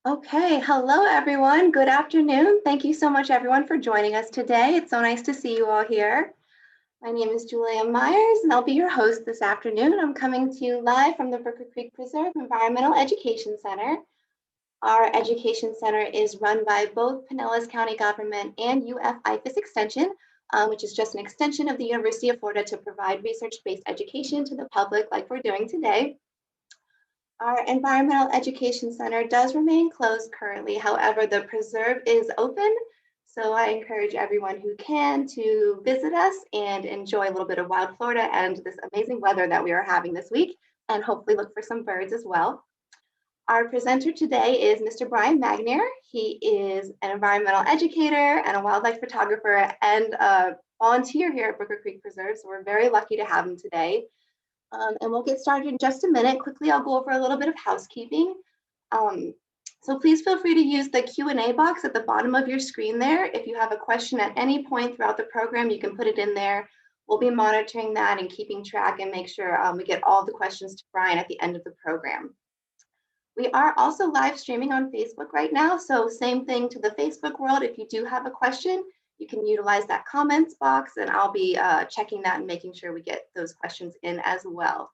Okay, hello everyone. Good afternoon. Thank you so much everyone for joining us today. It's so nice to see you all here. My name is Julia Myers and I'll be your host this afternoon. I'm coming to you live from the Brooker Creek Preserve Environmental Education Center. Our education center is run by both Pinellas County government and UF IFAS Extension, which is just an extension of the University of Florida to provide research-based education to the public like we're doing today. Our Environmental Education Center does remain closed currently. However, the preserve is open. So I encourage everyone who can to visit us and enjoy a little bit of wild Florida and this amazing weather that we are having this week, and hopefully look for some birds as well. Our presenter today is Mr. Brian Magnier. He is an environmental educator and a wildlife photographer and a volunteer here at Brooker Creek Preserve. So we're very lucky to have him today. And we'll get started in just a minute. Quickly, I'll go over a little bit of housekeeping. So please feel free to use the Q&A box at the bottom of your screen there. If you have a question at any point throughout the program, you can put it in there. We'll be monitoring that and keeping track and make sure we get all the questions to Brian at the end of the program. We are also live streaming on Facebook right now. So same thing to the Facebook world. If you do have a question, you can utilize that comments box and I'll be checking that and making sure we get those questions in as well.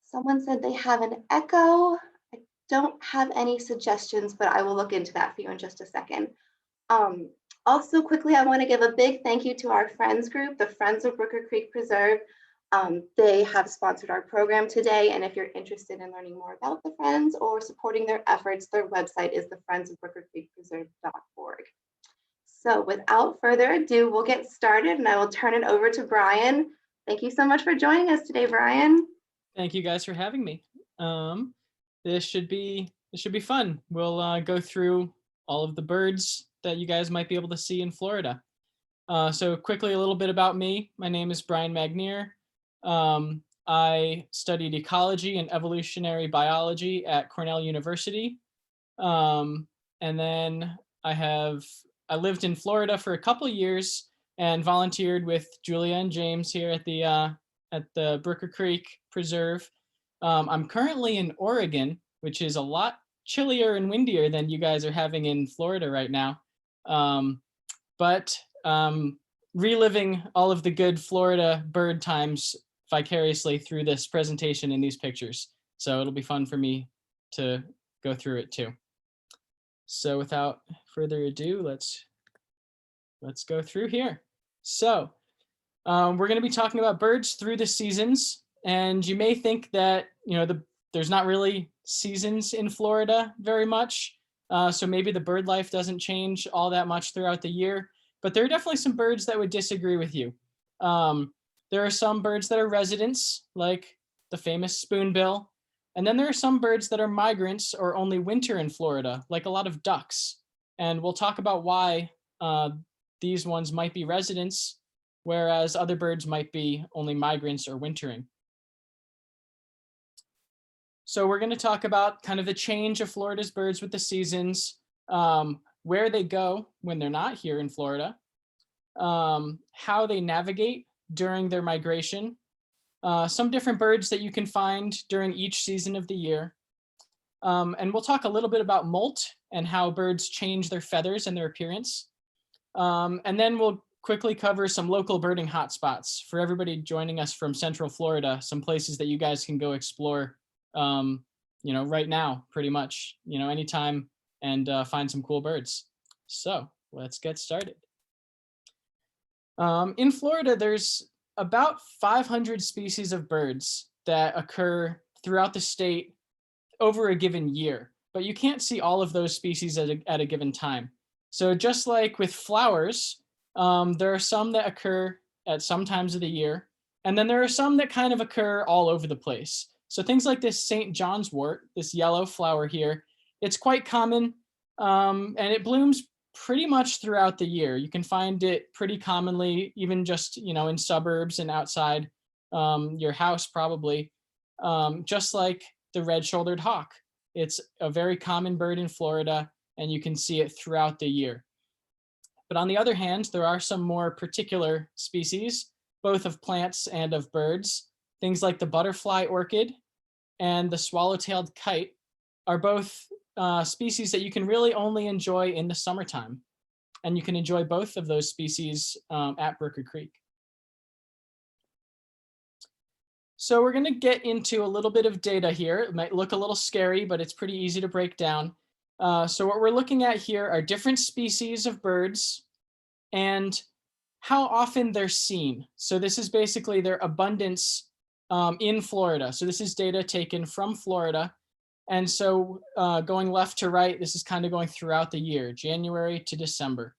Someone said they have an echo. I don't have any suggestions, but I will look into that for you in just a second. Also quickly, I want to give a big thank you to our friends group, the Friends of Brooker Creek Preserve. They have sponsored our program today, and if you're interested in learning more about the Friends or supporting their efforts, their website is thefriendsofbrookercreekpreserve.org. So without further ado, we'll get started and I will turn it over to Brian. Thank you so much for joining us today, Brian. Thank you guys for having me. This should be fun. We'll go through all of the birds that you guys might be able to see in Florida. So quickly, a little bit about me. My name is Brian Magnier. I studied ecology and evolutionary biology at Cornell University. And then I lived in Florida for a couple of years and volunteered with Julia and James here at the Brooker Creek Preserve. I'm currently in Oregon, which is a lot chillier and windier than you guys are having in Florida right now. But reliving all of the good Florida bird times vicariously through this presentation and these pictures. So it'll be fun for me to go through it too. So without further ado, let's go through here. So we're going to be talking about birds through the seasons, and you may think that there's not really seasons in Florida very much, so maybe the bird life doesn't change all that much throughout the year. But there are definitely some birds that would disagree with you. There are some birds that are residents, like the famous spoonbill. And then there are some birds that are migrants or only winter in Florida, like a lot of ducks. And we'll talk about why these ones might be residents, whereas other birds might be only migrants or wintering. So we're going to talk about kind of the change of Florida's birds with the seasons, where they go when they're not here in Florida, how they navigate during their migration, some different birds that you can find during each season of the year. And we'll talk a little bit about molt and how birds change their feathers and their appearance. And then we'll quickly cover some local birding hotspots for everybody joining us from Central Florida, some places that you guys can go explore, right now, pretty much, anytime, and find some cool birds. So let's get started. In Florida, there's about 500 species of birds that occur throughout the state over a given year, but you can't see all of those species at a given time. So just like with flowers, there are some that occur at some times of the year, and then there are some that kind of occur all over the place. So things like this St. John's wort, this yellow flower here, it's quite common, and it blooms pretty much throughout the year. You can find it pretty commonly, even just, in suburbs and outside your house, probably, just like the red-shouldered hawk. It's a very common bird in Florida, and you can see it throughout the year. But on the other hand, there are some more particular species, both of plants and of birds. Things like the butterfly orchid and the swallow-tailed kite are both species that you can really only enjoy in the summertime. And you can enjoy both of those species at Brooker Creek. So we're going to get into a little bit of data here. It might look a little scary, but it's pretty easy to break down. So what we're looking at here are different species of birds and how often they're seen. So this is basically their abundance in Florida. So this is data taken from Florida. And so going left to right, this is kind of going throughout the year, January to December.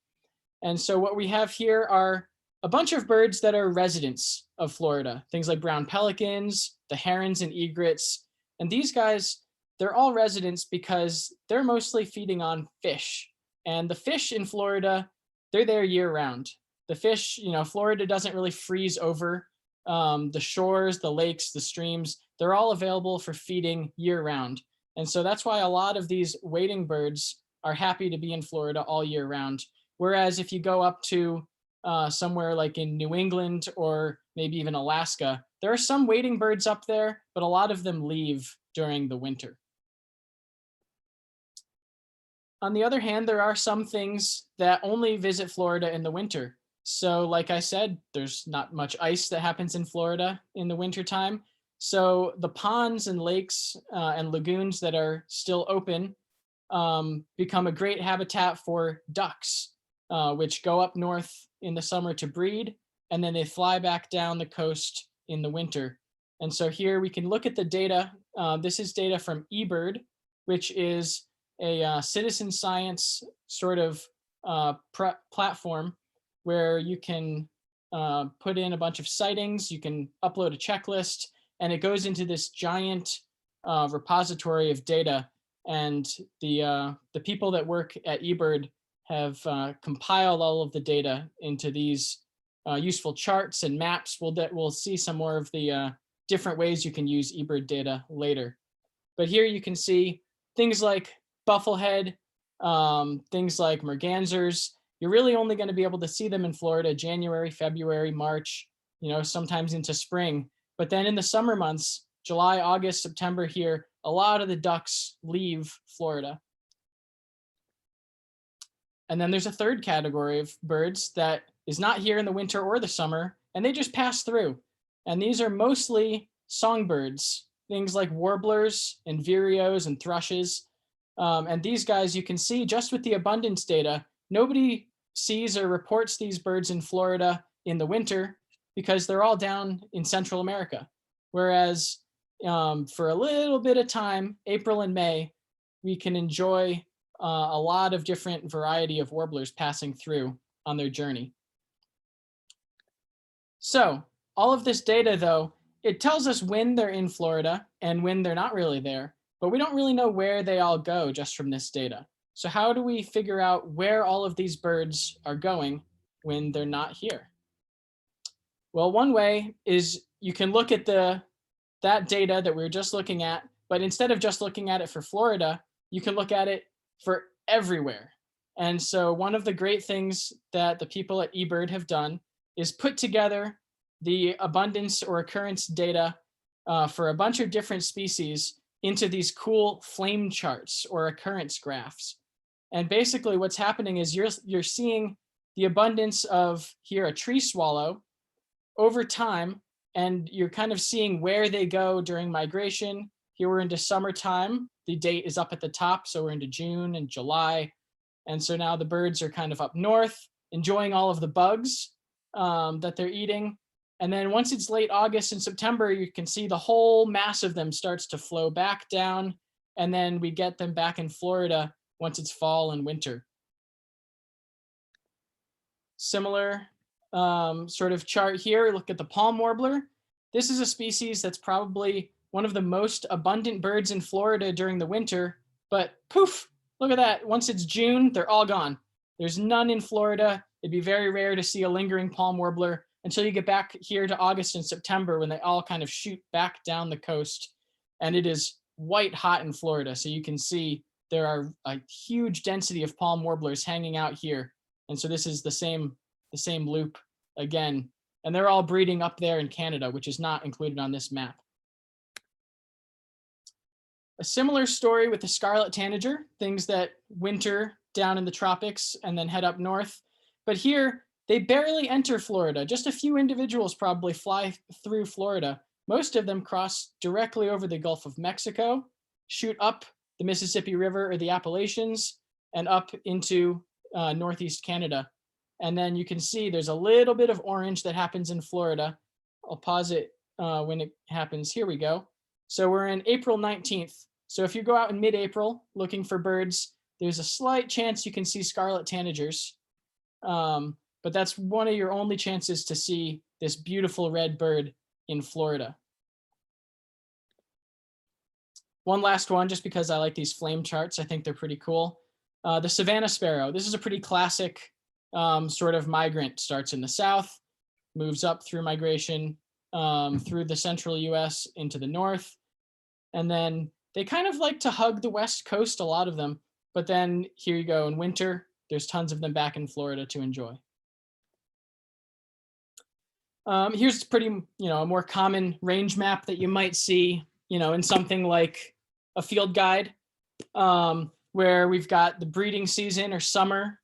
And so what we have here are a bunch of birds that are residents of Florida, things like brown pelicans, the herons and egrets. And these guys, they're all residents because they're mostly feeding on fish. And the fish in Florida, they're there year round. The fish, Florida doesn't really freeze over. The shores, the lakes, the streams, they're all available for feeding year round. And so that's why a lot of these wading birds are happy to be in Florida all year round. Whereas if you go up to somewhere like in New England or maybe even Alaska, there are some wading birds up there, but a lot of them leave during the winter. On the other hand, there are some things that only visit Florida in the winter. So like I said, there's not much ice that happens in Florida in the wintertime. So the ponds and lakes and lagoons that are still open become a great habitat for ducks, which go up north in the summer to breed, and then they fly back down the coast in the winter. And so here we can look at the data. This is data from eBird, which is a citizen science sort of platform where you can put in a bunch of sightings, you can upload a checklist, and it goes into this giant repository of data. And the people that work at eBird have compiled all of the data into these useful charts and maps. We'll see some more of the different ways you can use eBird data later. But here you can see things like bufflehead, things like mergansers. You're really only going to be able to see them in Florida January, February, March, sometimes into spring. But then in the summer months, July, August, September here, a lot of the ducks leave Florida. And then there's a third category of birds that is not here in the winter or the summer, and they just pass through. And these are mostly songbirds, things like warblers and vireos and thrushes. And these guys, you can see just with the abundance data, nobody sees or reports these birds in Florida in the winter because they're all down in Central America. Whereas for a little bit of time, April and May, we can enjoy a lot of different variety of warblers passing through on their journey. So all of this data, though, it tells us when they're in Florida and when they're not really there, but we don't really know where they all go just from this data. So how do we figure out where all of these birds are going when they're not here? Well, one way is you can look at that data that we were just looking at, but instead of just looking at it for Florida, you can look at it for everywhere. And so one of the great things that the people at eBird have done is put together the abundance or occurrence data for a bunch of different species into these cool flame charts or occurrence graphs. And basically what's happening is you're seeing the abundance of here a tree swallow over time, and you're kind of seeing where they go during migration. Here we're into summertime. The date is up at the top, so we're into June and July. And so now the birds are kind of up north, enjoying all of the bugs that they're eating. And then once it's late August and September, you can see the whole mass of them starts to flow back down. And then we get them back in Florida once it's fall and winter. Similar sort of chart here. Look at the palm warbler. This is a species that's probably one of the most abundant birds in Florida during the winter, but poof, look at that. Once it's June, they're all gone. There's none in Florida. It'd be very rare to see a lingering palm warbler until you get back here to August and September when they all kind of shoot back down the coast. And it is white hot in Florida. So you can see there are a huge density of palm warblers hanging out here. And so this is the same loop again. And they're all breeding up there in Canada, which is not included on this map. A similar story with the scarlet tanager, things that winter down in the tropics and then head up north. But here, they barely enter Florida. Just a few individuals probably fly through Florida. Most of them cross directly over the Gulf of Mexico, shoot up the Mississippi River or the Appalachians, and up into northeast Canada. And then you can see there's a little bit of orange that happens in Florida. I'll pause it when it happens. Here we go. So we're in April 19th. So if you go out in mid-April looking for birds, there's a slight chance you can see scarlet tanagers. But that's one of your only chances to see this beautiful red bird in Florida. One last one, just because I like these flame charts. I think they're pretty cool. The Savannah sparrow. This is a pretty classic sort of migrant. Starts in the south, moves up through migration through the central US into the north. And then they kind of like to hug the west coast, a lot of them. But then here you go in winter, there's tons of them back in Florida to enjoy. Here's pretty, a more common range map that you might see, in something like a field guide, where we've got the breeding season or summer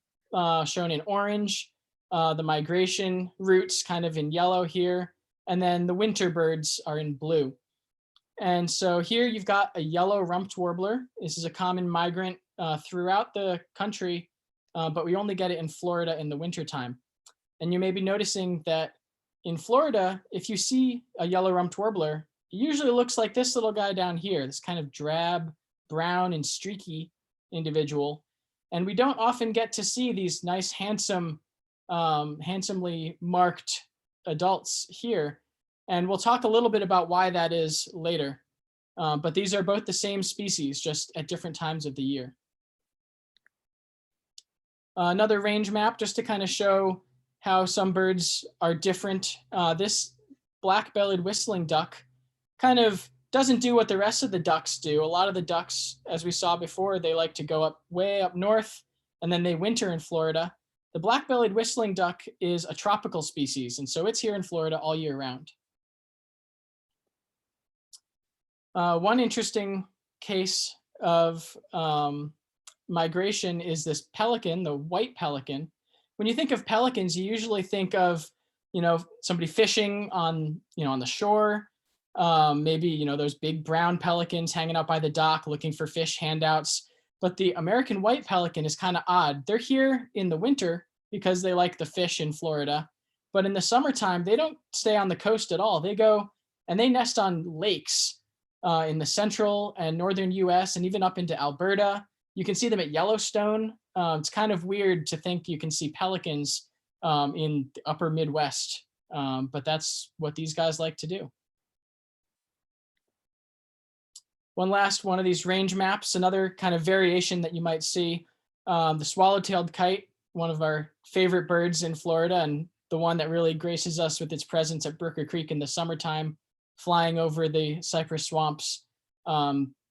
shown in orange, the migration routes kind of in yellow here, and then the winter birds are in blue. And so here you've got a yellow rumped warbler. This is a common migrant throughout the country, but we only get it in Florida in the wintertime. And you may be noticing that in Florida, if you see a yellow rumped warbler, it usually looks like this little guy down here, this kind of drab, brown and streaky individual. And we don't often get to see these nice, handsomely marked adults here. And we'll talk a little bit about why that is later. But these are both the same species, just at different times of the year. Another range map, just to kind of show how some birds are different. This black-bellied whistling duck kind of doesn't do what the rest of the ducks do. A lot of the ducks, as we saw before, they like to go up way up north, and then they winter in Florida. The black-bellied whistling duck is a tropical species, and so it's here in Florida all year round. One interesting case of migration is this pelican, the white pelican. When you think of pelicans, you usually think of, somebody fishing on, on the shore. Maybe, those big brown pelicans hanging out by the dock looking for fish handouts. But the American white pelican is kind of odd. They're here in the winter because they like the fish in Florida. But in the summertime, they don't stay on the coast at all. They go and they nest on lakes in the central and northern US and even up into Alberta. You can see them at Yellowstone. It's kind of weird to think you can see pelicans in the upper Midwest, but that's what these guys like to do. One last one of these range maps, another kind of variation that you might see, the swallow-tailed kite, one of our favorite birds in Florida and the one that really graces us with its presence at Brooker Creek in the summertime, flying over the cypress swamps.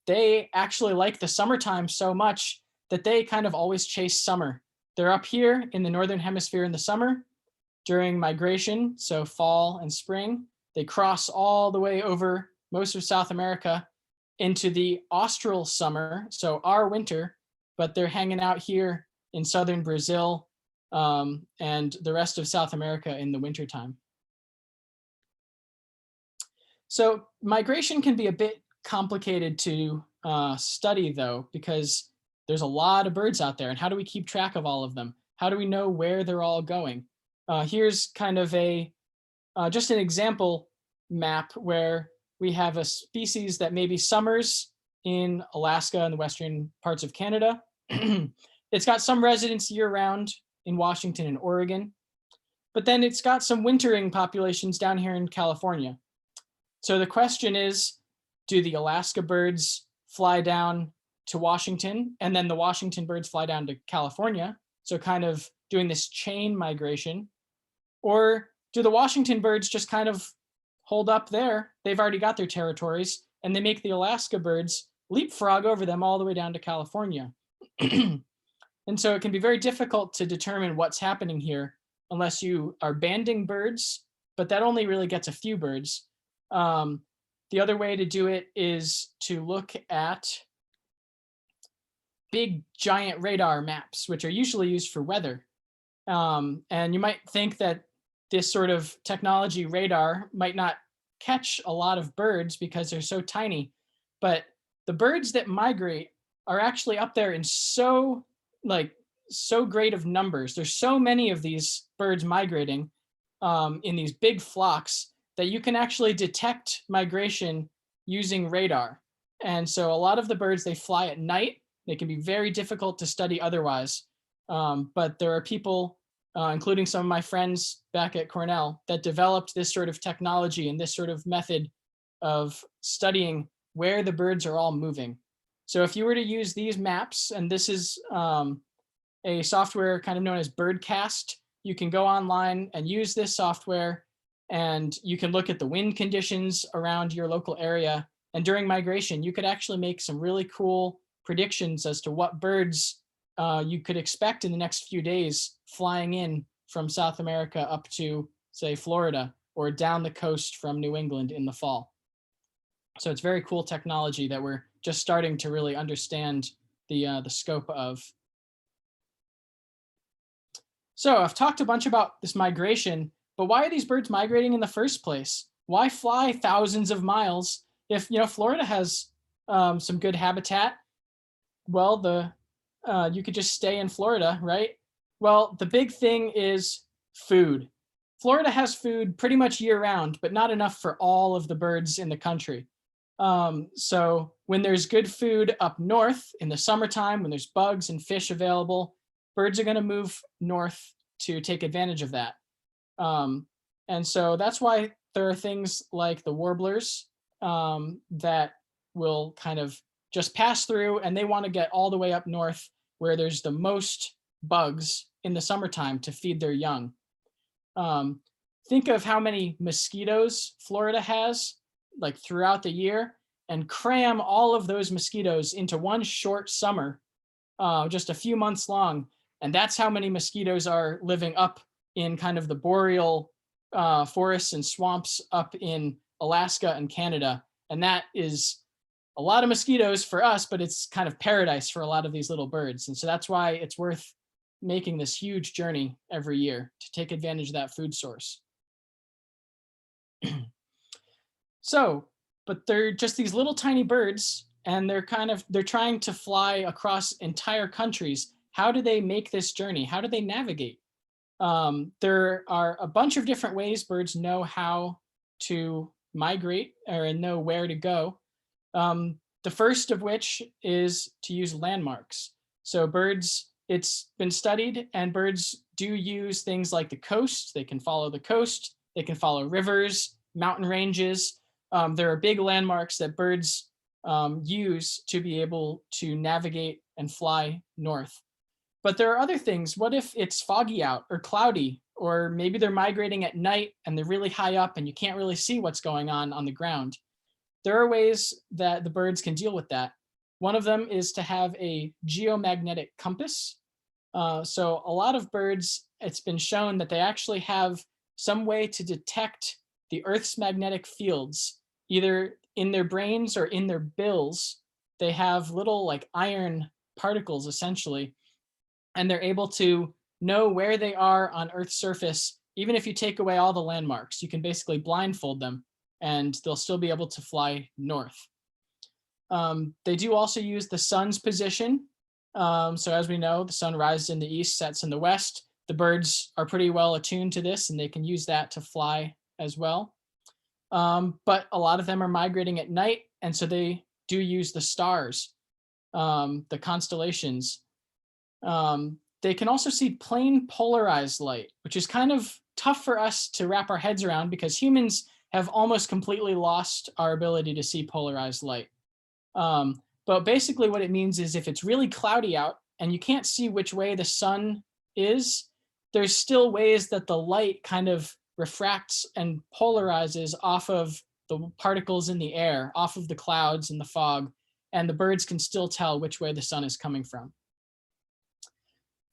They actually like the summertime so much that they kind of always chase summer. They're up here in the northern hemisphere in the summer during migration, so fall and spring. They cross all the way over most of South America into the austral summer, so our winter, but they're hanging out here in southern Brazil and the rest of South America in the wintertime. So migration can be a bit complicated to study, though, because there's a lot of birds out there. And how do we keep track of all of them? How do we know where they're all going? Here's kind of just an example map where we have a species that maybe summers in Alaska and the western parts of Canada. It's got some residents year-round in Washington and Oregon, but then it's got some wintering populations down here in California. So the question is, do the Alaska birds fly down to Washington and then the Washington birds fly down to California? So kind of doing this chain migration. Or do the Washington birds just kind of hold up there? They've already got their territories and they make the Alaska birds leapfrog over them all the way down to California. And so it can be very difficult to determine what's happening here unless you are banding birds, but that only really gets a few birds. The other way to do it is to look at big giant radar maps, which are usually used for weather. And you might think that this sort of technology, radar, might not catch a lot of birds because they're so tiny, but the birds that migrate are actually up there in so great of numbers. There's so many of these birds migrating in these big flocks that you can actually detect migration using radar. And so a lot of the birds, they fly at night. They can be very difficult to study otherwise. But there are people, including some of my friends back at Cornell, that developed this sort of technology and this sort of method of studying where the birds are all moving. So if you were to use these maps, and this is a software kind of known as Birdcast, you can go online and use this software, and you can look at the wind conditions around your local area. And during migration, you could actually make some really cool predictions as to what birds you could expect in the next few days flying in from South America up to, say, Florida, or down the coast from New England in the fall. So it's very cool technology that we're just starting to really understand the scope of. So I've talked a bunch about this migration, but why are these birds migrating in the first place? Why fly thousands of miles if Florida has some good habitat? Well, you could just stay in Florida, right? Well, the big thing is food. Florida has food pretty much year round, but not enough for all of the birds in the country. So when there's good food up north in the summertime, when there's bugs and fish available, birds are going to move north to take advantage of that. And so that's why there are things like the warblers that will kind of just pass through, and they want to get all the way up north where there's the most bugs in the summertime to feed their young. Think of how many mosquitoes Florida has, like throughout the year, and cram all of those mosquitoes into one short summer, just a few months long. And that's how many mosquitoes are living up in kind of the boreal forests and swamps up in Alaska and Canada. And that is a lot of mosquitoes for us, but it's kind of paradise for a lot of these little birds. And so that's why it's worth making this huge journey every year to take advantage of that food source. So, but they're just these little tiny birds, and they're trying to fly across entire countries. How do they make this journey? How do they navigate? There are a bunch of different ways birds know how to migrate or know where to go. The first of which is to use landmarks. So birds, it's been studied, and birds do use things like the coast. They can follow the coast. They can follow rivers, mountain ranges. There are big landmarks that birds use to be able to navigate and fly north. But there are other things. What if it's foggy out or cloudy, or maybe they're migrating at night and they're really high up and you can't really see what's going on the ground? There are ways that the birds can deal with that. One of them is to have a geomagnetic compass. So a lot of birds, it's been shown that they actually have some way to detect the Earth's magnetic fields, either in their brains or in their bills. They have little like iron particles essentially, and they're able to know where they are on Earth's surface. Even if you take away all the landmarks, you can basically blindfold them and they'll still be able to fly north. They do also use the sun's position. So as we know, the sun rises in the east, sets in the west. The birds are pretty well attuned to this, and they can use that to fly as well. But a lot of them are migrating at night, and so they do use the stars, the constellations. They can also see plain polarized light, which is kind of tough for us to wrap our heads around because humans have almost completely lost our ability to see polarized light. But basically what it means is if it's really cloudy out and you can't see which way the sun is, there's still ways that the light kind of refracts and polarizes off of the particles in the air, off of the clouds and the fog, and the birds can still tell which way the sun is coming from.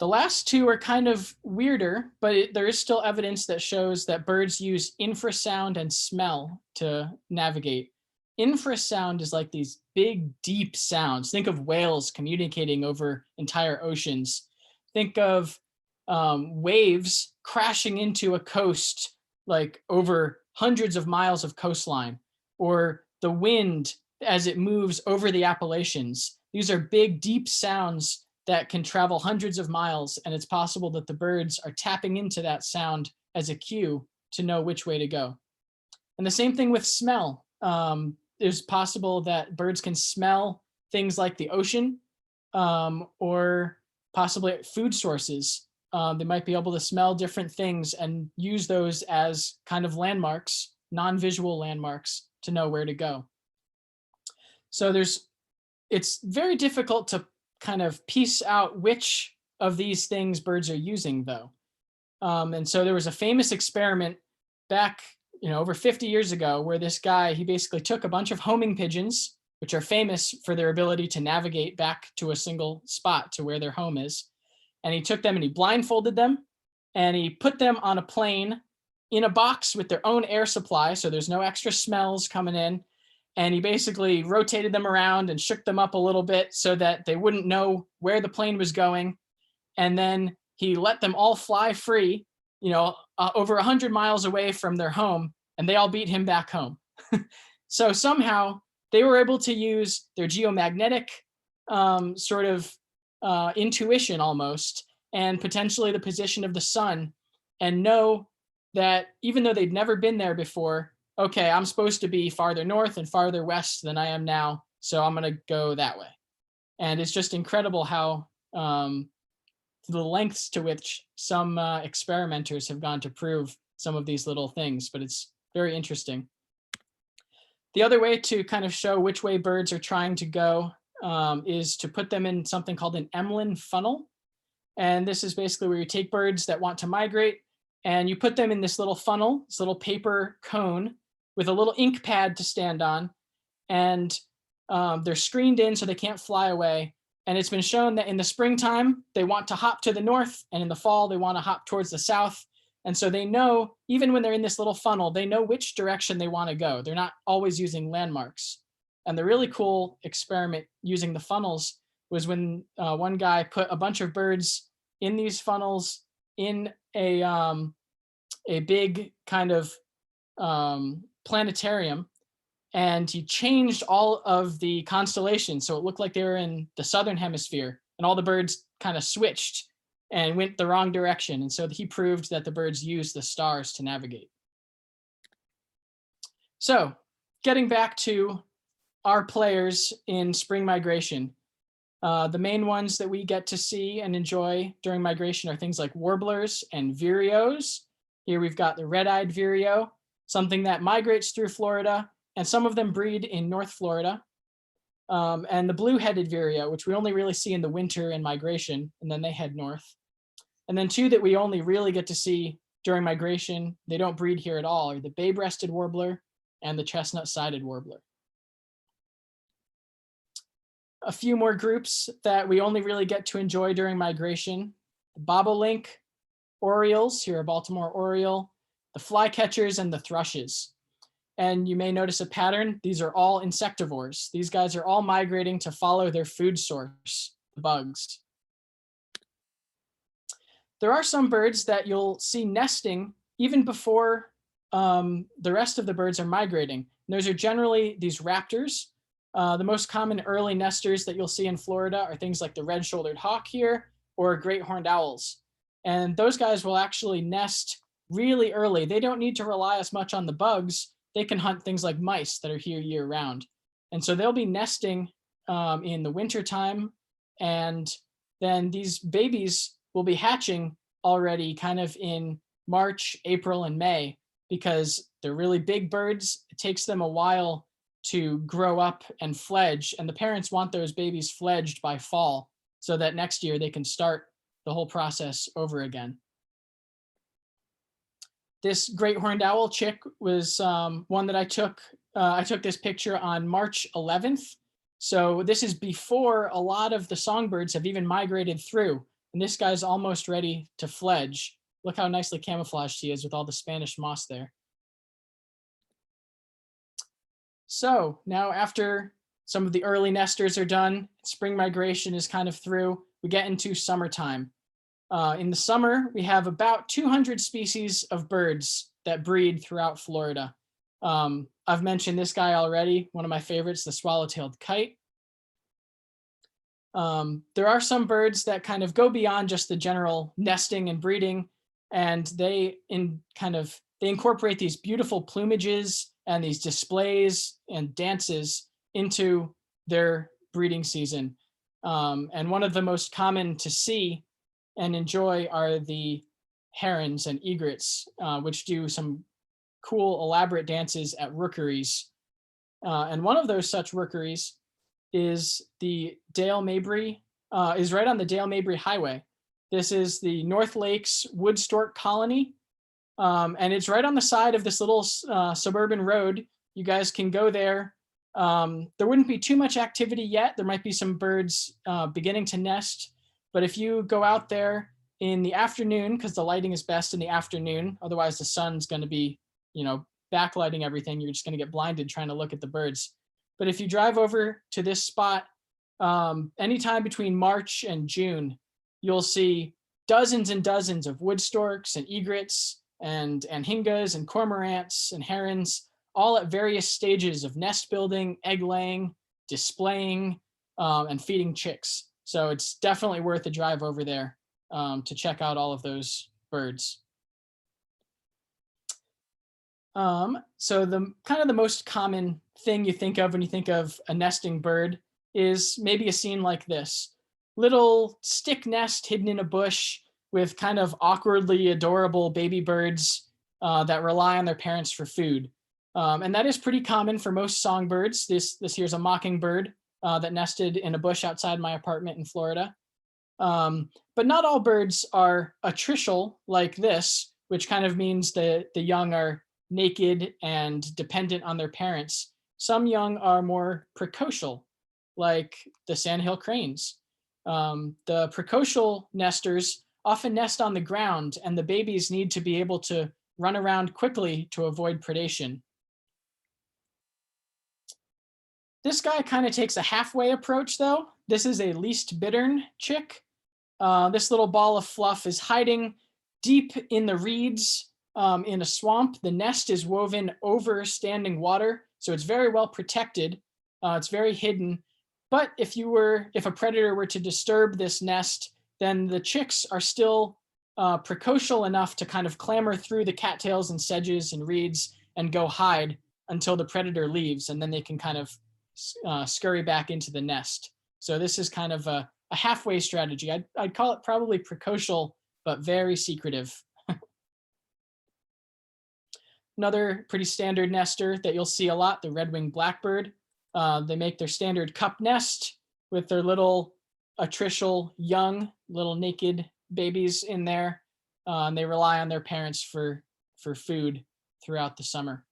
The last two are kind of weirder, but there is still evidence that shows that birds use infrasound and smell to navigate. Infrasound is like these big, deep sounds. Think of whales communicating over entire oceans. Think of waves crashing into a coast, like over hundreds of miles of coastline, or the wind as it moves over the Appalachians. These are big, deep sounds that can travel hundreds of miles, and it's possible that the birds are tapping into that sound as a cue to know which way to go. And the same thing with smell. It's possible that birds can smell things like the ocean, or possibly food sources. They might be able to smell different things and use those as kind of landmarks, non-visual landmarks, to know where to go. So it's very difficult to kind of piece out which of these things birds are using, though. And so there was a famous experiment back, over 50 years ago, where this guy, he basically took a bunch of homing pigeons, which are famous for their ability to navigate back to a single spot to where their home is. And he took them and he blindfolded them and he put them on a plane in a box with their own air supply. So there's no extra smells coming in. And he basically rotated them around and shook them up a little bit so that they wouldn't know where the plane was going. And then he let them all fly free, over 100 miles away from their home, and they all beat him back home. So somehow they were able to use their geomagnetic intuition almost, and potentially the position of the sun, and know that even though they'd never been there before, okay, I'm supposed to be farther north and farther west than I am now, so I'm going to go that way. And it's just incredible how the lengths to which some experimenters have gone to prove some of these little things, but it's very interesting. The other way to kind of show which way birds are trying to go is to put them in something called an Emlyn funnel. And this is basically where you take birds that want to migrate and you put them in this little funnel, this little paper cone with a little ink pad to stand on. And they're screened in so they can't fly away. And it's been shown that in the springtime, they want to hop to the north, and in the fall, they want to hop towards the south. And so they know, even when they're in this little funnel, they know which direction they want to go. They're not always using landmarks. And the really cool experiment using the funnels was when one guy put a bunch of birds in these funnels in a big kind of planetarium. And he changed all of the constellations. So it looked like they were in the southern hemisphere, and all the birds kind of switched and went the wrong direction. And so he proved that the birds use the stars to navigate. So getting back to our players in spring migration, the main ones that we get to see and enjoy during migration are things like warblers and vireos. Here we've got the red-eyed vireo, something that migrates through Florida, and some of them breed in North Florida. And the blue-headed vireo, which we only really see in the winter and migration, and then they head north. And then two that we only really get to see during migration, they don't breed here at all, are the bay-breasted warbler and the chestnut-sided warbler. A few more groups that we only really get to enjoy during migration: the bobolink, orioles, here are Baltimore oriole, the flycatchers, and the thrushes. And you may notice a pattern. These are all insectivores. These guys are all migrating to follow their food source, the bugs. There are some birds that you'll see nesting even before the rest of the birds are migrating. And those are generally these raptors. The most common early nesters that you'll see in Florida are things like the red-shouldered hawk here, or great horned owls. And those guys will actually nest really early. They don't need to rely as much on the bugs. They can hunt things like mice that are here year round. And so they'll be nesting in the winter time. And then these babies will be hatching already kind of in March, April, and May, because they're really big birds. It takes them a while to grow up and fledge. And the parents want those babies fledged by fall so that next year they can start the whole process over again. This great horned owl chick was one that I took. I took this picture on March 11th. So this is before a lot of the songbirds have even migrated through. And this guy's almost ready to fledge. Look how nicely camouflaged he is with all the Spanish moss there. So now after some of the early nesters are done, spring migration is kind of through, we get into summertime. In the summer, we have about 200 species of birds that breed throughout Florida. I've mentioned this guy already, one of my favorites, the swallow-tailed kite. There are some birds that kind of go beyond just the general nesting and breeding, and they incorporate these beautiful plumages and these displays and dances into their breeding season. And one of the most common to see and enjoy are the herons and egrets, which do some cool, elaborate dances at rookeries. And one of those such rookeries is the Dale Mabry, is right on the Dale Mabry Highway. This is the North Lakes Wood Stork Colony, and it's right on the side of this little suburban road. You guys can go there. There wouldn't be too much activity yet. There might be some birds beginning to nest, but if you go out there in the afternoon, because the lighting is best in the afternoon, otherwise the sun's going to be, backlighting everything. You're just going to get blinded trying to look at the birds. But if you drive over to this spot, anytime between March and June, you'll see dozens and dozens of wood storks and egrets and anhingas and cormorants and herons, all at various stages of nest building, egg laying, displaying, and feeding chicks. So it's definitely worth a drive over there to check out all of those birds. So the most common thing you think of when you think of a nesting bird is maybe a scene like this. Little stick nest hidden in a bush with kind of awkwardly adorable baby birds that rely on their parents for food. And that is pretty common for most songbirds. This here's a mockingbird that nested in a bush outside my apartment in Florida. But not all birds are attritial like this, which kind of means that the young are naked and dependent on their parents. Some young are more precocial, like the sandhill cranes. The precocial nesters often nest on the ground, and the babies need to be able to run around quickly to avoid predation. This guy kind of takes a halfway approach, though. This is a least bittern chick. This little ball of fluff is hiding deep in the reeds in a swamp. The nest is woven over standing water, so it's very well protected. It's very hidden. But if a predator were to disturb this nest, then the chicks are still precocial enough to kind of clamber through the cattails and sedges and reeds and go hide until the predator leaves, and then they can kind of scurry back into the nest. So this is kind of a halfway strategy. I'd call it probably precocial, but very secretive. Another pretty standard nester that you'll see a lot, the red-winged blackbird. They make their standard cup nest with their little attritial young, little naked babies in there. And they rely on their parents for food throughout the summer.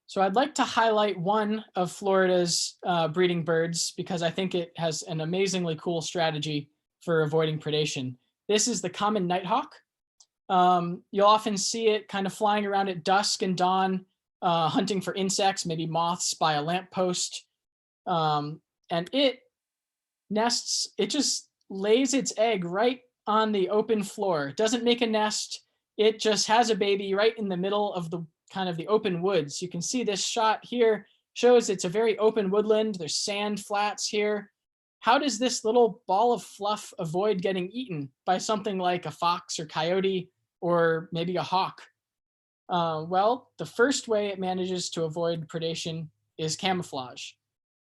So I'd like to highlight one of Florida's breeding birds because I think it has an amazingly cool strategy for avoiding predation. This is the common nighthawk. You'll often see it kind of flying around at dusk and dawn, hunting for insects, maybe moths by a lamppost. And it nests, it just lays its egg right on the open floor. It doesn't make a nest. It just has a baby right in the middle of the kind of the open woods. You can see this shot here shows it's a very open woodland. There's sand flats here. How does this little ball of fluff avoid getting eaten by something like a fox or coyote or maybe a hawk? Well, the first way it manages to avoid predation is camouflage.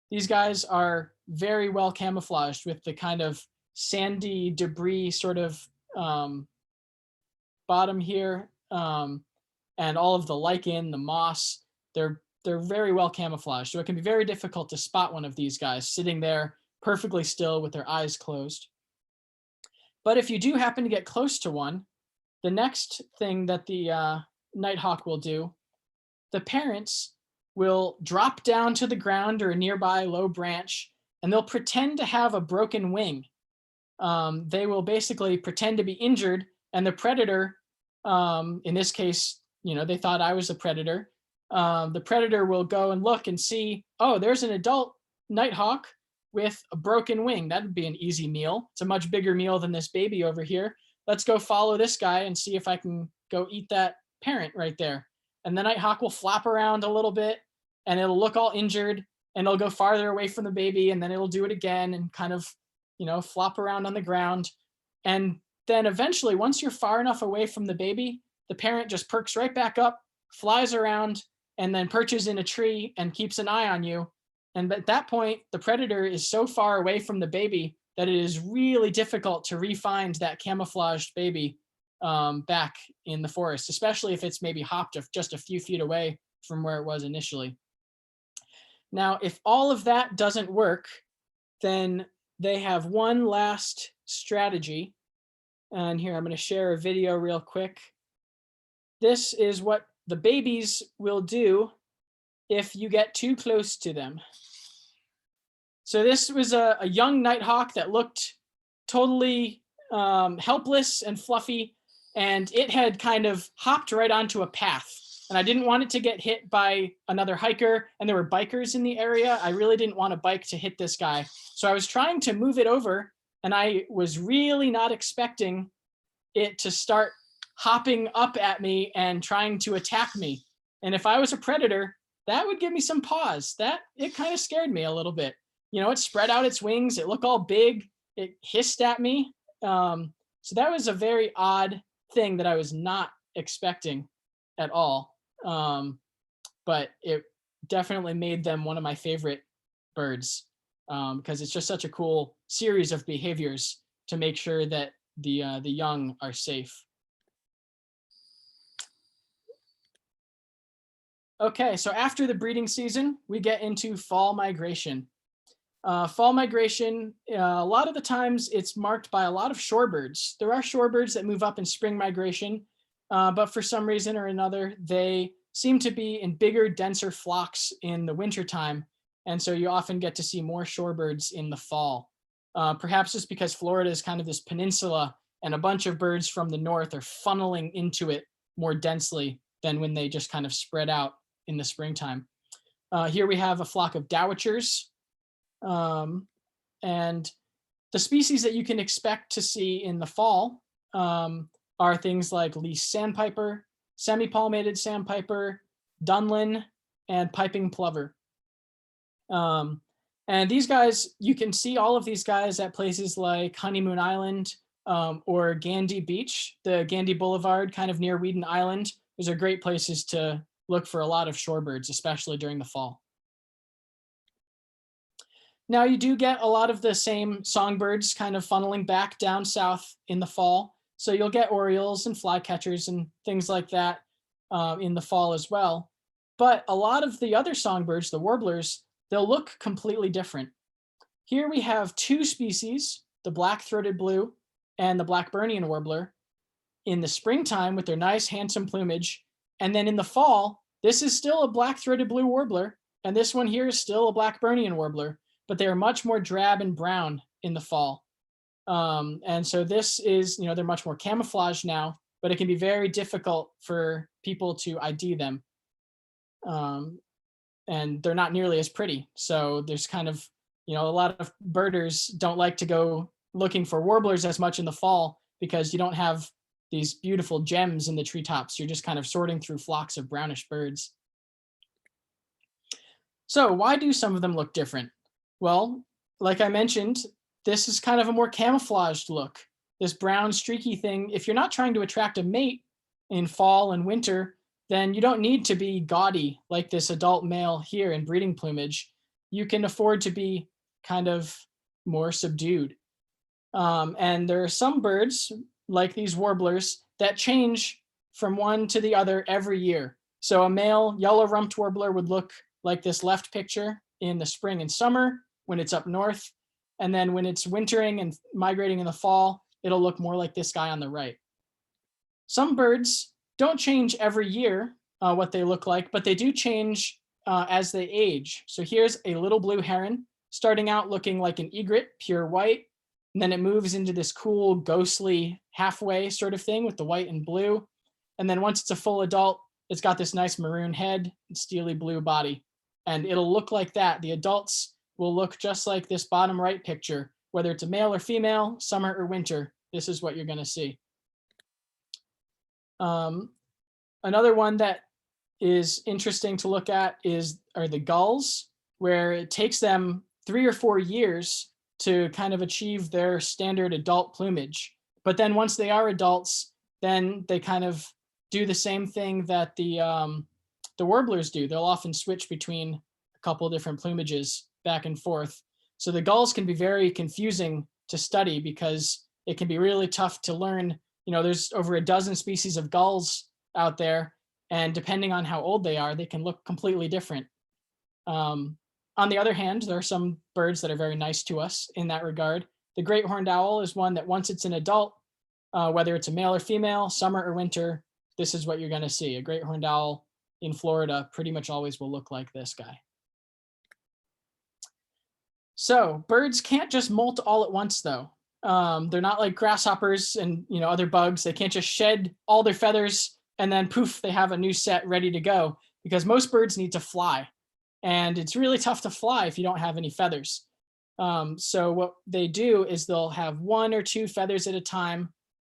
These guys are very well camouflaged with the kind of sandy debris sort of bottom here, and all of the lichen, the moss. They're very well camouflaged, so it can be very difficult to spot one of these guys sitting there perfectly still with their eyes closed. But if you do happen to get close to one, the next thing that the nighthawk will do, the parents will drop down to the ground or a nearby low branch, and they'll pretend to have a broken wing. They will basically pretend to be injured, and the predator, in this case, they thought I was a predator, the predator will go and look and see, oh, there's an adult nighthawk with a broken wing. That would be an easy meal. It's a much bigger meal than this baby over here. Let's go follow this guy and see if I can go eat that parent right there. And the nighthawk will flap around a little bit and it'll look all injured and it'll go farther away from the baby and then it'll do it again and kind of, flop around on the ground. And then eventually, once you're far enough away from the baby, the parent just perks right back up, flies around, and then perches in a tree and keeps an eye on you. And at that point, the predator is so far away from the baby that it is really difficult to re-find that camouflaged baby back in the forest, especially if it's maybe hopped just a few feet away from where it was initially. Now, if all of that doesn't work, then they have one last strategy. And here, I'm going to share a video real quick. This is what the babies will do if you get too close to them. So this was a young nighthawk that looked totally helpless and fluffy, and it had kind of hopped right onto a path. And I didn't want it to get hit by another hiker, and there were bikers in the area. I really didn't want a bike to hit this guy. So I was trying to move it over, and I was really not expecting it to start hopping up at me and trying to attack me. And if I was a predator, that would give me some pause. It kind of scared me a little bit. It spread out its wings. It looked all big. It hissed at me. So that was a very odd thing that I was not expecting at all. But it definitely made them one of my favorite birds because it's just such a cool series of behaviors to make sure that the young are safe. Okay, so after the breeding season, we get into fall migration. Fall migration, a lot of the times it's marked by a lot of shorebirds. There are shorebirds that move up in spring migration, but for some reason or another, they seem to be in bigger, denser flocks in the wintertime. And so you often get to see more shorebirds in the fall. Perhaps just because Florida is kind of this peninsula and a bunch of birds from the north are funneling into it more densely than when they just kind of spread out in the springtime. Here we have a flock of dowitchers. And the species that you can expect to see in the fall are things like least sandpiper, semi-palmated sandpiper, dunlin, and piping plover. And these guys, you can see all of these guys at places like Honeymoon Island or Gandy Beach, the Gandy Boulevard, kind of near Weeden Island. Those are great places to look for a lot of shorebirds, especially during the fall. Now you do get a lot of the same songbirds kind of funneling back down south in the fall. So you'll get orioles and flycatchers and things like that in the fall as well. But a lot of the other songbirds, the warblers, they'll look completely different. Here we have two species, the black-throated blue and the Blackburnian warbler, in the springtime with their nice handsome plumage. And then in the fall, this is still a black-throated blue warbler, and this one here is still a Blackburnian warbler, but they are much more drab and brown in the fall. And so this is, they're much more camouflaged now, but it can be very difficult for people to ID them. And they're not nearly as pretty. So there's kind of, a lot of birders don't like to go looking for warblers as much in the fall because you don't have these beautiful gems in the treetops. You're just kind of sorting through flocks of brownish birds. So why do some of them look different? Well, like I mentioned, this is kind of a more camouflaged look. This brown streaky thing, if you're not trying to attract a mate in fall and winter, then you don't need to be gaudy like this adult male here in breeding plumage. You can afford to be kind of more subdued. And there are some birds, like these warblers, that change from one to the other every year. So a male yellow-rumped warbler would look like this left picture in the spring and summer when it's up north. And then when it's wintering and migrating in the fall, it'll look more like this guy on the right. Some birds don't change every year what they look like, but they do change as they age. So here's a little blue heron starting out looking like an egret, pure white. And then it moves into this cool, ghostly halfway sort of thing with the white and blue. And then once it's a full adult, it's got this nice maroon head and steely blue body. And it'll look like that. The adults will look just like this bottom right picture, whether it's a male or female, summer or winter. This is what you're going to see. Another one that is interesting to look at are the gulls, where it takes them 3 or 4 years to kind of achieve their standard adult plumage. But then once they are adults, then they kind of do the same thing that the warblers do. They'll often switch between a couple of different plumages back and forth. So the gulls can be very confusing to study because it can be really tough to learn. There's over a dozen species of gulls out there, and depending on how old they are, they can look completely different. On the other hand, there are some birds that are very nice to us in that regard. The great horned owl is one that once it's an adult, whether it's a male or female, summer or winter, this is what you're going to see. A great horned owl in Florida pretty much always will look like this guy. So birds can't just molt all at once, though. They're not like grasshoppers and other bugs. They can't just shed all their feathers and then poof, they have a new set ready to go, because most birds need to fly. And it's really tough to fly if you don't have any feathers. So what they do is they'll have 1 or 2 feathers at a time,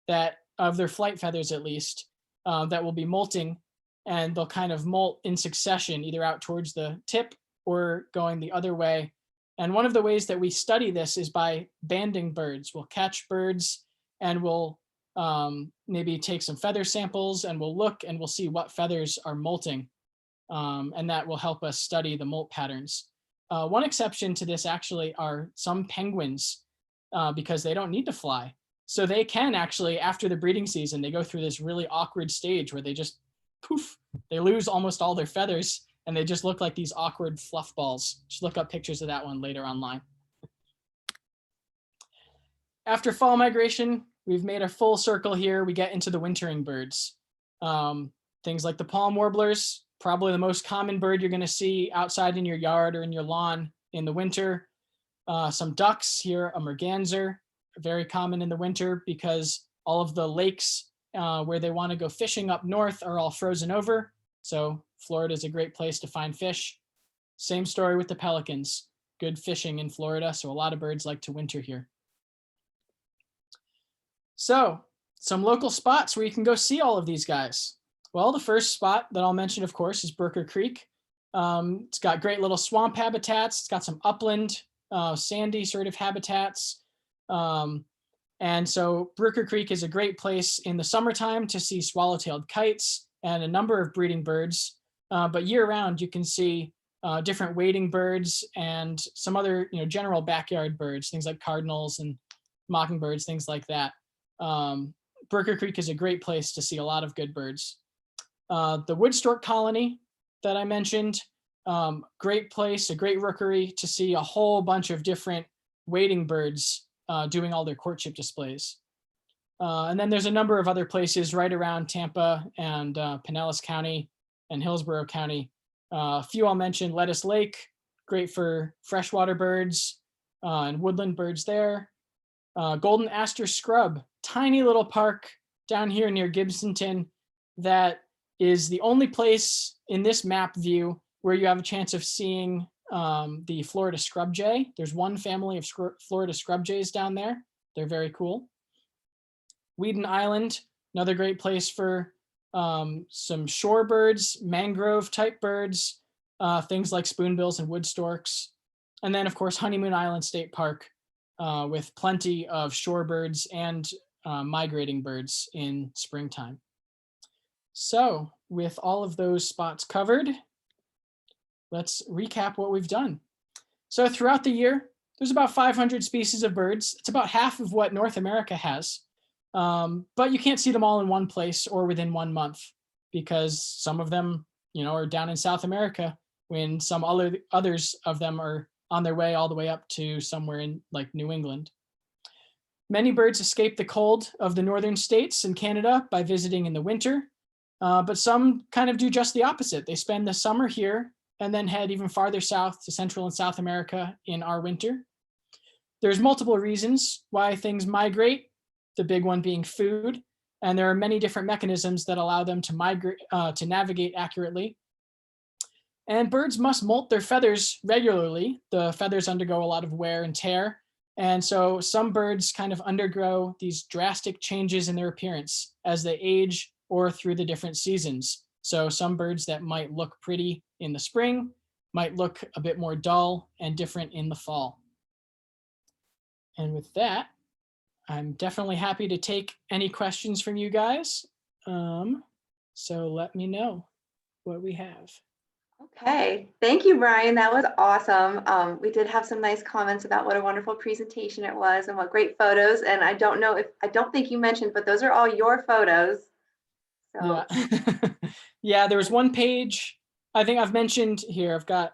that of their flight feathers at least, that will be molting, and they'll kind of molt in succession, either out towards the tip or going the other way. And one of the ways that we study this is by banding birds. We'll catch birds and we'll maybe take some feather samples, and we'll look and we'll see what feathers are molting. And that will help us study the molt patterns. One exception to this actually are some penguins, because they don't need to fly. So they can actually, after the breeding season, they go through this really awkward stage where they just poof, they lose almost all their feathers, and they just look like these awkward fluff balls. Just look up pictures of that one later online. After fall migration, we've made a full circle here. We get into the wintering birds. Things like the palm warblers, probably the most common bird you're going to see outside in your yard or in your lawn in the winter. Some ducks here, a merganser, very common in the winter because all of the lakes where they want to go fishing up north are all frozen over. So Florida is a great place to find fish. Same story with the pelicans. Good fishing in Florida, so a lot of birds like to winter here. So some local spots where you can go see all of these guys. Well, the first spot that I'll mention, of course, is Brooker Creek. It's got great little swamp habitats. It's got some upland, sandy sort of habitats. And so Brooker Creek is a great place in the summertime to see swallow-tailed kites and a number of breeding birds. But year-round, you can see different wading birds and some other general backyard birds, things like cardinals and mockingbirds, things like that. Brooker Creek is a great place to see a lot of good birds. The wood stork colony that I mentioned, great place, a great rookery to see a whole bunch of different wading birds doing all their courtship displays. And then there's a number of other places right around Tampa and Pinellas County and Hillsborough County. A few I'll mention: Lettuce Lake, great for freshwater birds and woodland birds there. Golden Aster Scrub, tiny little park down here near Gibsonton that is the only place in this map view where you have a chance of seeing the Florida scrub jay. There's one family of Florida scrub jays down there. They're very cool. Weeden Island, another great place for some shorebirds, mangrove type birds, things like spoonbills and wood storks. And then of course, Honeymoon Island State Park with plenty of shorebirds and migrating birds in springtime. So with all of those spots covered, let's recap what we've done. So throughout the year, there's about 500 species of birds. It's about half of what North America has. But you can't see them all in one place or within 1 month because some of them, are down in South America when some others of them are on their way all the way up to somewhere in like New England. Many birds escape the cold of the northern states and Canada by visiting in the winter, but some kind of do just the opposite. They spend the summer here and then head even farther south to Central and South America in our winter. There's multiple reasons why things migrate, the big one being food. And there are many different mechanisms that allow them to migrate, to navigate accurately. And birds must molt their feathers regularly. The feathers undergo a lot of wear and tear. And so some birds kind of undergo these drastic changes in their appearance as they age or through the different seasons. So some birds that might look pretty in the spring might look a bit more dull and different in the fall. And with that, I'm definitely happy to take any questions from you guys. So let me know what we have. Okay, thank you, Brian. That was awesome. We did have some nice comments about what a wonderful presentation it was and what great photos. And I don't think you mentioned, but those are all your photos. So Yeah. Yeah, there was one page I think I've mentioned here. I've got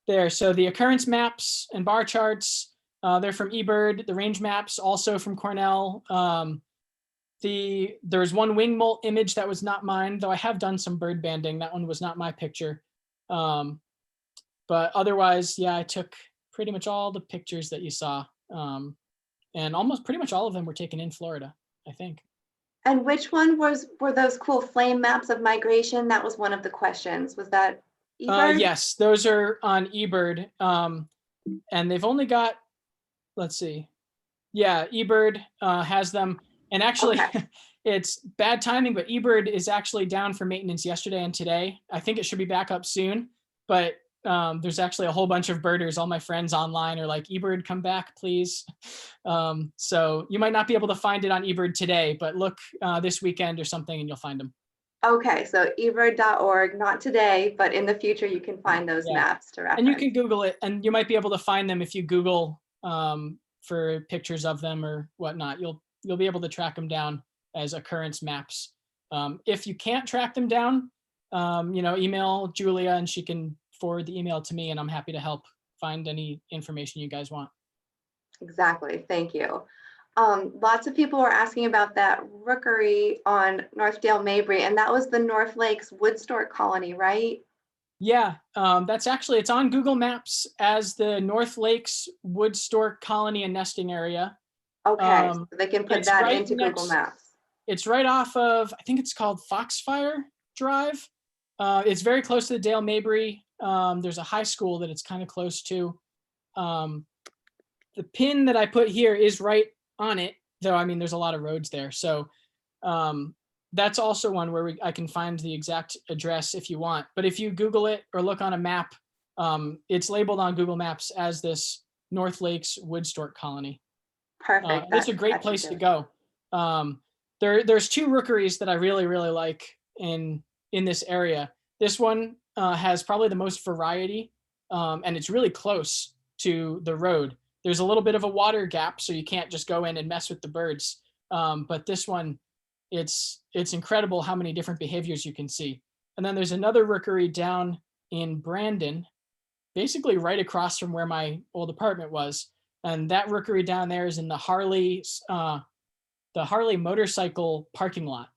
there. So the occurrence maps and bar charts, they're from eBird. The range maps also from Cornell. There's one wing molt image that was not mine, though I have done some bird banding. That one was not my picture. But otherwise, yeah, I took pretty much all the pictures that you saw. And almost pretty much all of them were taken in Florida, I think. and which one were those cool flame maps of migration? That was one of the questions. Was that eBird? Yes, those are on eBird. And they've only got, let's see. Yeah, eBird has them. And actually, Okay. it's bad timing, but eBird is actually down for maintenance yesterday and today. I think it should be back up soon, but there's actually a whole bunch of birders. All my friends online are like, eBird, come back, please. So you might not be able to find it on eBird today, but look this weekend or something and you'll find them. Okay, so ebird.org, not today, but in the future you can find those Yeah. maps to reference. And you can Google it, and you might be able to find them if you Google for pictures of them or whatnot. You'll be able to track them down as occurrence maps. If you can't track them down, email Julia and she can forward the email to me, and I'm happy to help find any information you guys want. Exactly, thank you. Lots of people were asking about that rookery on North Dale Mabry, and that was the North Lakes wood stork colony, right? Yeah, it's on Google Maps as the North Lakes wood stork colony and nesting area. Okay, so they can put that right into Google Maps. It's right off of, I think it's called Foxfire Drive. It's very close to the Dale Mabry. There's a high school that it's kind of close to. The pin that I put here is right on it, though. I mean, there's a lot of roads there. So that's also one where I can find the exact address if you want. But if you Google it or look on a map, it's labeled on Google Maps as this North Lakes wood stork colony. Perfect. It's a great place to go. There's two rookeries that I really, really like in this area. This one has probably the most variety, and it's really close to the road. There's a little bit of a water gap, so you can't just go in and mess with the birds. But this one, it's incredible how many different behaviors you can see. And then there's another rookery down in Brandon, basically right across from where my old apartment was. And that rookery down there is in the Harley motorcycle parking lot.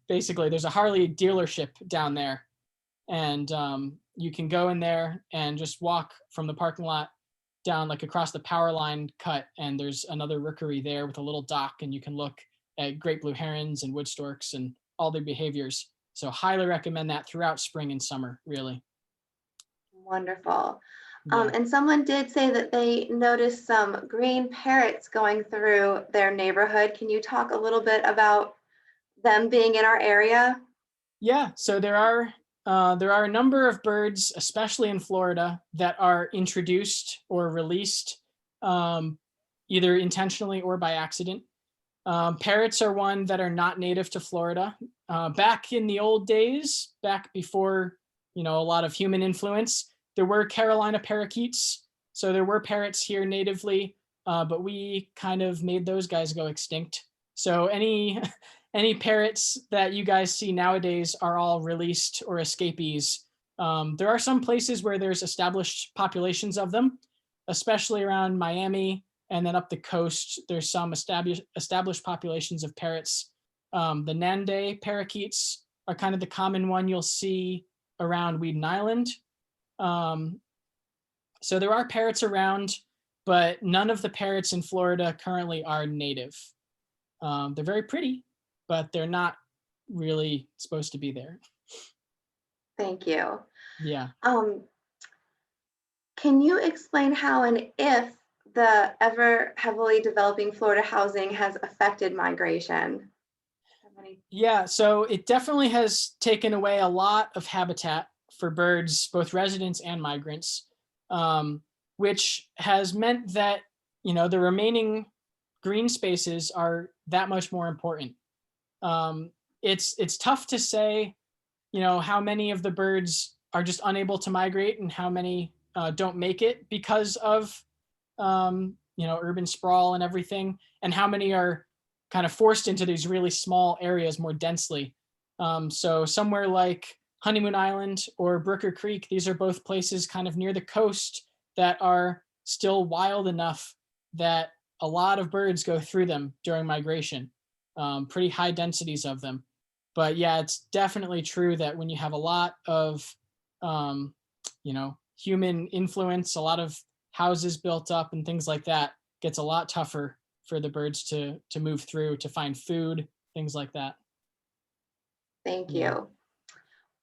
Basically, there's a Harley dealership down there, and you can go in there and just walk from the parking lot down like across the power line cut, and there's another rookery there with a little dock, and you can look at great blue herons and wood storks and all their behaviors. So highly recommend that throughout spring and summer, really. Wonderful. Yeah. And someone did say that they noticed some green parrots going through their neighborhood. Can you talk a little bit about them being in our area? Yeah, so there are a number of birds, especially in Florida, that are introduced or released either intentionally or by accident. Parrots are one that are not native to Florida. Back in the old days, back before a lot of human influence, there were Carolina parakeets. So there were parrots here natively, but we kind of made those guys go extinct. So any parrots that you guys see nowadays are all released or escapees. There are some places where there's established populations of them, especially around Miami, and then up the coast, there's some established populations of parrots. The Nande parakeets are kind of the common one you'll see around Weeden Island. So there are parrots around. but none of the parrots in Florida currently are native. They're very pretty, but they're not really supposed to be there. Thank you. Yeah. Can you explain how and if the ever heavily developing Florida housing has affected migration? Yeah, so it definitely has taken away a lot of habitat for birds, both residents and migrants, which has meant that, the remaining green spaces are that much more important. It's tough to say, how many of the birds are just unable to migrate and how many don't make it because of, urban sprawl and everything, and how many are kind of forced into these really small areas more densely. So somewhere like Honeymoon Island or Brooker Creek, these are both places kind of near the coast that are still wild enough that a lot of birds go through them during migration, pretty high densities of them. But yeah, it's definitely true that when you have a lot of, human influence, a lot of houses built up and things like that, gets a lot tougher for the birds to move through, to find food, things like that. Thank Yeah. you.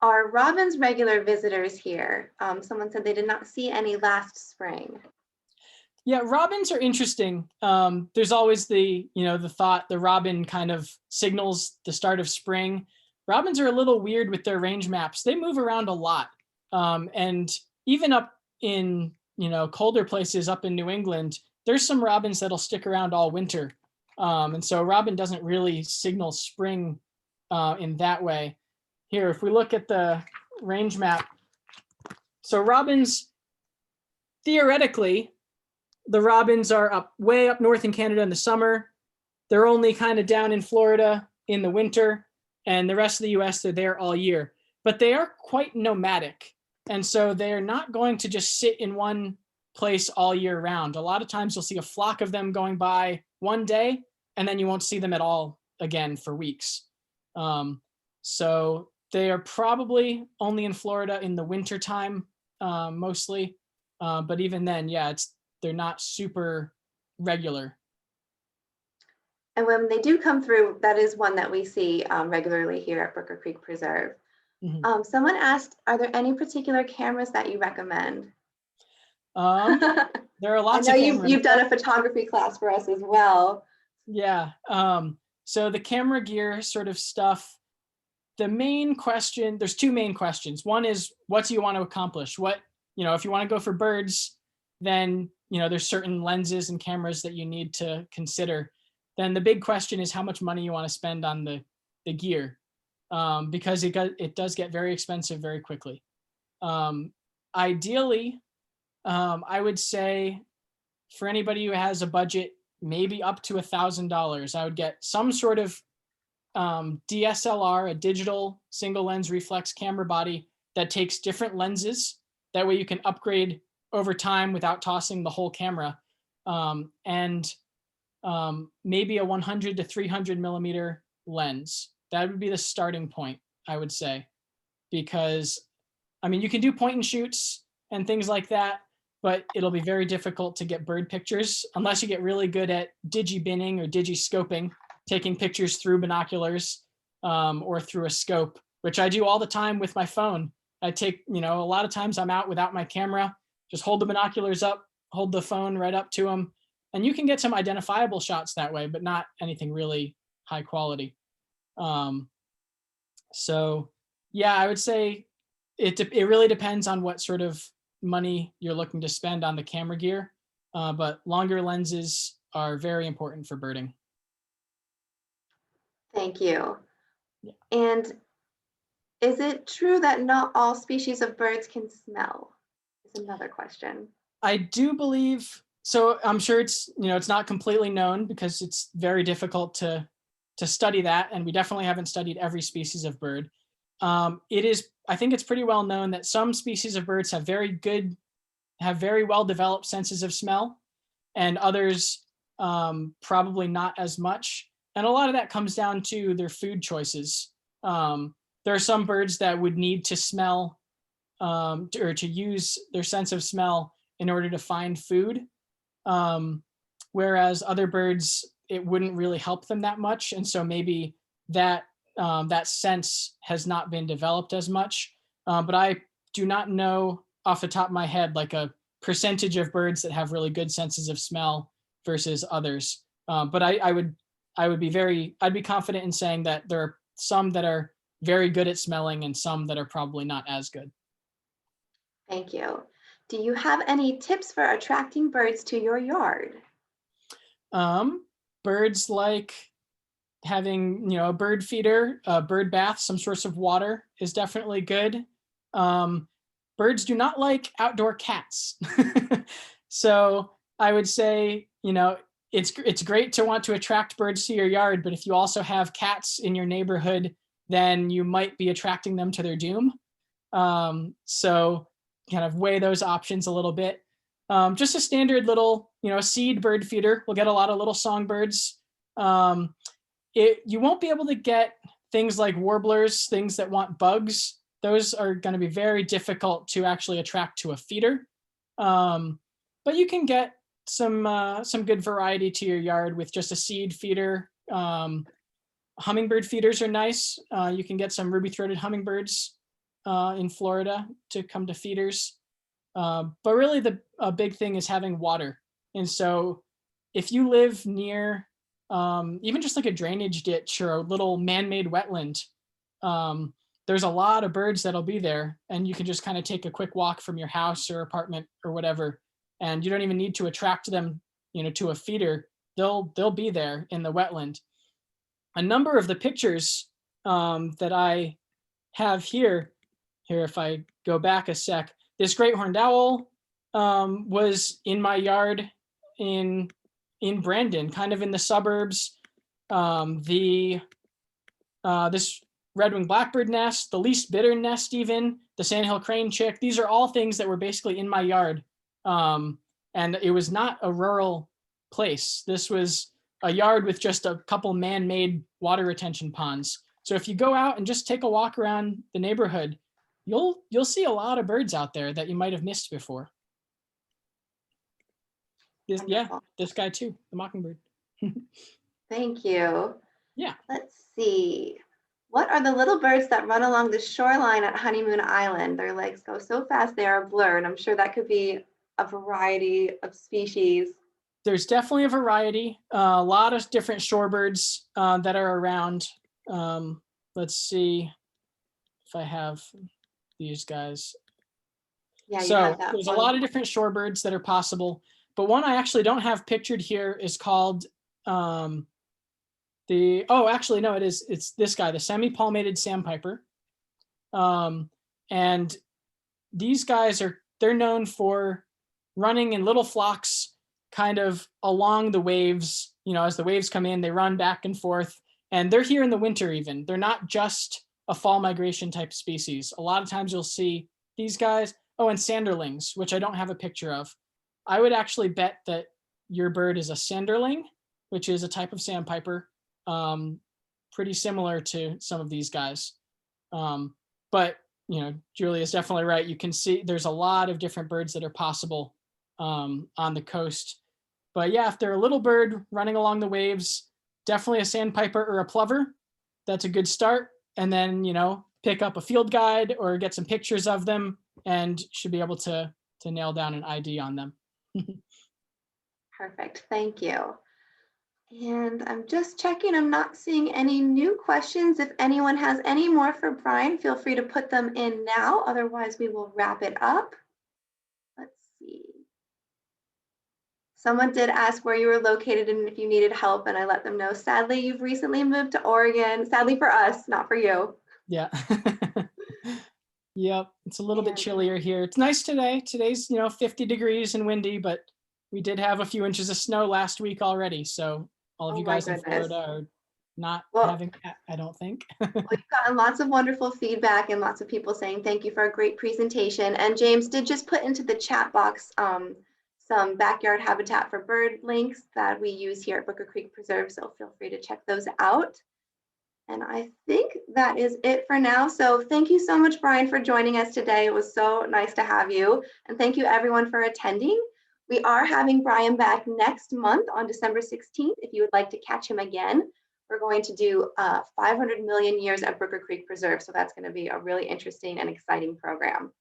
Are robins regular visitors here? Someone said they did not see any last spring. Yeah, robins are interesting. There's always the thought the robin kind of signals the start of spring. Robins are a little weird with their range maps. They move around a lot. And even up in, colder places up in New England, there's some robins that'll stick around all winter. And so robin doesn't really signal spring in that way. Here, if we look at the range map, so robins, theoretically, the robins are way up north in Canada in the summer. They're only kind of down in Florida in the winter, and the rest of the US, they're there all year. But they are quite nomadic. And so they're not going to just sit in one place all year round. A lot of times you'll see a flock of them going by one day, and then you won't see them at all again for weeks. So they are probably only in Florida in the wintertime, mostly. But even then, yeah, they're not super regular. And when they do come through, that is one that we see regularly here at Brooker Creek Preserve. Mm-hmm. Someone asked, are there any particular cameras that you recommend? There are lots I of know cameras. you've done a photography class for us as well. Yeah. So the camera gear sort of stuff, there's two main questions. One is, what do you want to accomplish? If you want to go for birds, then, there's certain lenses and cameras that you need to consider. Then the big question is how much money you want to spend on the gear, because it does get very expensive very quickly. Ideally, I would say for anybody who has a budget, maybe up to $1,000, I would get some sort of DSLR, a digital single lens reflex camera body that takes different lenses. That way you can upgrade over time without tossing the whole camera. And maybe a 100 to 300 millimeter lens. That would be the starting point, I would say, because you can do point and shoots and things like that, but it'll be very difficult to get bird pictures unless you get really good at digi-binning or digi-scoping, taking pictures through binoculars or through a scope, which I do all the time with my phone. I take, a lot of times I'm out without my camera, just hold the binoculars up, hold the phone right up to them, and you can get some identifiable shots that way, but not anything really high quality. So yeah, I would say it really depends on what sort of money you're looking to spend on the camera gear, but longer lenses are very important for birding. Thank you. Yeah. And is it true that not all species of birds can smell? Is another question. I do believe so. I'm sure it's not completely known because it's very difficult to study that, and we definitely haven't studied every species of bird. I think it's pretty well known that some species of birds have very well developed senses of smell, and others probably not as much. And a lot of that comes down to their food choices. There are some birds that would need to smell or to use their sense of smell in order to find food. Whereas other birds, it wouldn't really help them that much. And so maybe that that sense has not been developed as much. But I do not know off the top of my head like a percentage of birds that have really good senses of smell versus others. But I'd be confident in saying that there are some that are very good at smelling and some that are probably not as good. Thank you. Do you have any tips for attracting birds to your yard? Birds like having, a bird feeder, a bird bath, some sorts of water is definitely good. Birds do not like outdoor cats. So I would say, it's great to want to attract birds to your yard, but if you also have cats in your neighborhood, then you might be attracting them to their doom. So kind of weigh those options a little bit. Just a standard little, seed bird feeder. We'll get a lot of little songbirds. You won't be able to get things like warblers, things that want bugs. Those are going to be very difficult to actually attract to a feeder. But you can get some good variety to your yard with just a seed feeder. Hummingbird feeders are nice. You can get some ruby-throated hummingbirds in Florida to come to feeders. But really a big thing is having water. And so if you live near even just like a drainage ditch or a little man-made wetland, there's a lot of birds that'll be there, and you can just kind of take a quick walk from your house or apartment or whatever, and you don't even need to attract them, to a feeder. They'll be there in the wetland. A number of the pictures that I have here, if I go back a sec, this great horned owl was in my yard in Brandon, kind of in the suburbs. This red-winged blackbird nest, the least bittern nest, even the sandhill crane chick. These are all things that were basically in my yard, and it was not a rural place. This was a yard with just a couple man-made water retention ponds. So if you go out and just take a walk around the neighborhood, you'll see a lot of birds out there that you might have missed before. This guy too, the mockingbird. Thank you. Yeah. Let's see. What are the little birds that run along the shoreline at Honeymoon Island? Their legs go so fast they are blurred. I'm sure that could be a variety of species. There's definitely a variety. A lot of different shorebirds that are around. Let's see if I have these guys. Yeah, so there's a lot of different shorebirds that are possible. But one I actually don't have pictured here is called it's this guy, the semi-palmated sandpiper. And these guys they're known for running in little flocks kind of along the waves. As the waves come in, they run back and forth, and they're here in the winter even. They're not just a fall migration type species. A lot of times you'll see these guys. Oh, and sanderlings, which I don't have a picture of. I would actually bet that your bird is a sanderling, which is a type of sandpiper, pretty similar to some of these guys. But Julia's definitely right. You can see there's a lot of different birds that are possible on the coast. But yeah, if they're a little bird running along the waves, definitely a sandpiper or a plover. That's a good start. And then, pick up a field guide or get some pictures of them, and should be able to nail down an ID on them. Perfect. Thank you. And I'm just checking. I'm not seeing any new questions. If anyone has any more for Brian, feel free to put them in now. Otherwise, we will wrap it up. Let's see. Someone did ask where you were located and if you needed help, and I let them know. Sadly, you've recently moved to Oregon. Sadly for us, not for you. Yeah. Yep. It's a little bit chillier here. It's nice today. Today's, 50 degrees and windy, but we did have a few inches of snow last week already. So all of you guys in Florida are not having that, I don't think. We've gotten lots of wonderful feedback and lots of people saying thank you for a great presentation. And James did just put into the chat box some backyard habitat for bird links that we use here at Booker Creek Preserve. So feel free to check those out. And I think that is it for now. So thank you so much, Brian, for joining us today. It was so nice to have you. And thank you everyone for attending. We are having Brian back next month on December 16th. If you would like to catch him again, we're going to do 500 million years at Brooker Creek Preserve. So that's going to be a really interesting and exciting program.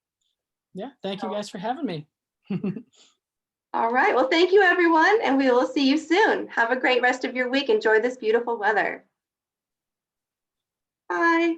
Yeah, thank you guys for having me. All right, well, thank you everyone, and we will see you soon. Have a great rest of your week. Enjoy this beautiful weather. Bye.